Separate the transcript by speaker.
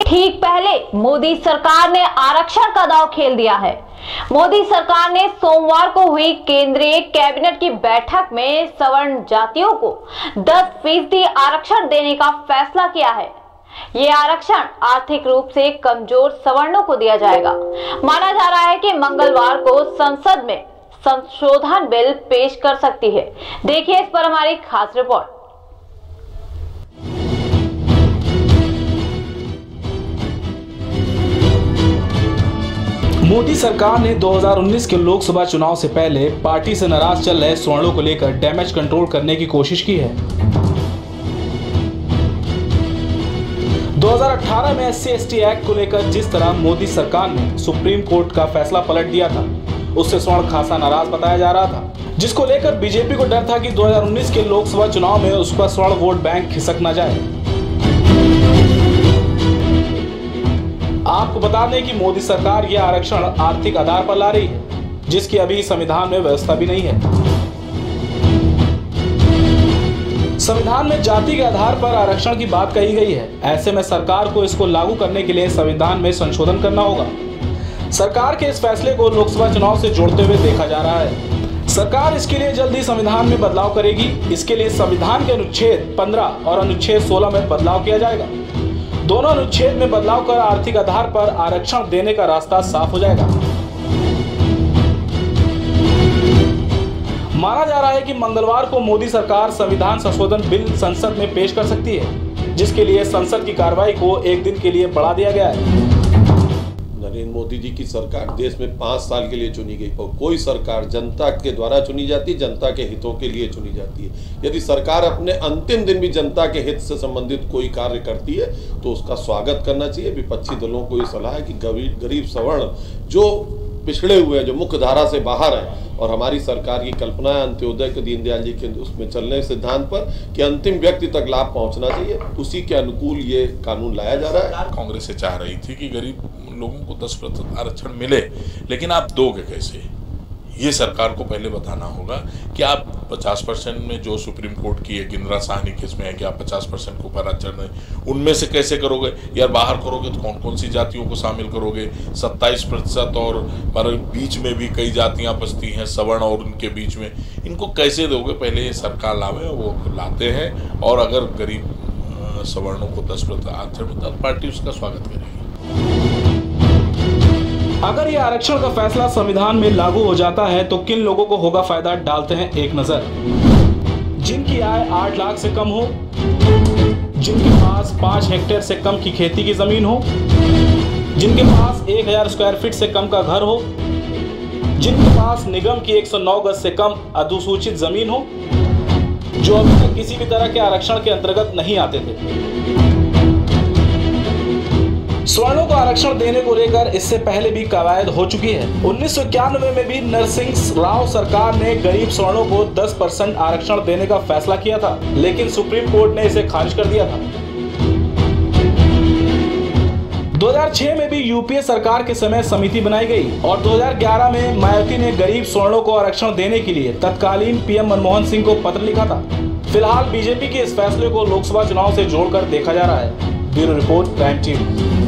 Speaker 1: ठीक पहले मोदी सरकार ने आरक्षण का दांव खेल दिया है। मोदी सरकार ने सोमवार को हुई केंद्रीय कैबिनेट की बैठक में सवर्ण जातियों को 10% आरक्षण देने का फैसला किया है। ये आरक्षण आर्थिक रूप से कमजोर सवर्णों को दिया जाएगा। माना जा रहा है कि मंगलवार को संसद में संशोधन बिल पेश कर सकती है। देखिए इस पर हमारी खास रिपोर्ट।
Speaker 2: मोदी सरकार ने 2019 के लोकसभा चुनाव से पहले पार्टी से नाराज चल रहे सवर्णों को लेकर डैमेज कंट्रोल करने की कोशिश की है। 2018 में SC/ST एक्ट को लेकर जिस तरह मोदी सरकार ने सुप्रीम कोर्ट का फैसला पलट दिया था, उससे स्वर्ण खासा नाराज बताया जा रहा था, जिसको लेकर बीजेपी को डर था कि 2019 के लोकसभा चुनाव में उस पर स्वर्ण वोट बैंक खिसक न जाए। आपको बता दें कि मोदी सरकार यह आरक्षण आर्थिक आधार पर ला रही है, जिसकी अभी संविधान में व्यवस्था भी नहीं है। संविधान में जाति के आधार पर आरक्षण की बात कही गई है। ऐसे में सरकार को इसको लागू करने के लिए संविधान में संशोधन करना होगा। सरकार के इस फैसले को लोकसभा चुनाव से जोड़ते हुए देखा जा रहा है। सरकार इसके लिए जल्दी संविधान में बदलाव करेगी। इसके लिए संविधान के अनुच्छेद 15 और अनुच्छेद 16 में बदलाव किया जाएगा। दोनों अनुच्छेद में बदलाव कर आर्थिक आधार पर आरक्षण देने का रास्ता साफ हो जाएगा। माना जा रहा है कि मंगलवार को मोदी सरकार संविधान संशोधन बिल संसद में पेश कर सकती है, जिसके लिए संसद की कार्रवाई को एक दिन के लिए बढ़ा दिया गया है।
Speaker 3: नरेंद्र मोदी जी की सरकार देश में 5 साल के लिए चुनी गई और कोई सरकार जनता के द्वारा चुनी जाती है, जनता के हितों के लिए चुनी जाती है। यदि सरकार अपने अंतिम दिन भी जनता के हित से संबंधित कोई कार्य करती है तो उसका स्वागत करना चाहिए। विपक्षी दलों को ये सलाह है कि गरीब सवर्ण जो पिछड़े हुए हैं, जो मुख्य धारा से बाहर है, और हमारी सरकार की कल्पना है अंत्योदय के दीनदयाल जी के उसमें चलने सिद्धांत पर कि अंतिम व्यक्ति तक लाभ पहुंचना चाहिए, उसी के अनुकूल ये कानून लाया जा रहा है।
Speaker 4: कांग्रेस से चाह रही थी कि गरीब लोगों को 10% आरक्षण मिले, लेकिन आप दोगे कैसे? ये सरकार को पहले बताना होगा कि आप 50% में जो सुप्रीम कोर्ट की एक इंदिरा साहनी केस में है कि आप 50% को आरक्षण है, उनमें से कैसे करोगे? यार बाहर करोगे तो कौन कौन सी जातियों को शामिल करोगे? 27% और बीच में भी कई जातियां बसती हैं, सवर्ण और उनके बीच में, इनको कैसे दोगे? पहले ये सरकार लावे, वो लाते हैं, और अगर गरीब सवर्णों को 10% आरक्षण मिलता तो पार्टी उसका स्वागत करेगी।
Speaker 2: अगर यह आरक्षण का फैसला संविधान में लागू हो जाता है तो किन लोगों को होगा फायदा, डालते हैं एक नजर। जिनकी आय 8 लाख से कम हो, जिनके पास 5 हेक्टेयर से कम की खेती की जमीन हो, जिनके पास 1000 स्क्वायर फीट से कम का घर हो, जिनके पास निगम की 109 गज से कम अधिसूचित जमीन हो, जो अभी तक किसी भी तरह के आरक्षण के अंतर्गत नहीं आते थे। सवर्णों को आरक्षण देने को लेकर इससे पहले भी कवायद हो चुकी है। 1991 में भी नरसिंह राव सरकार ने गरीब सवर्णों को 10% आरक्षण देने का फैसला किया था, लेकिन सुप्रीम कोर्ट ने इसे खारिज कर दिया था। 2006 में भी यूपीए सरकार के समय समिति बनाई गई और 2011 में मायावती ने गरीब सवर्णों को आरक्षण देने के लिए तत्कालीन पीएम मनमोहन सिंह को पत्र लिखा था। फिलहाल बीजेपी के इस फैसले को लोकसभा चुनाव से जोड़कर देखा जा रहा है। Bureau report, prime TV.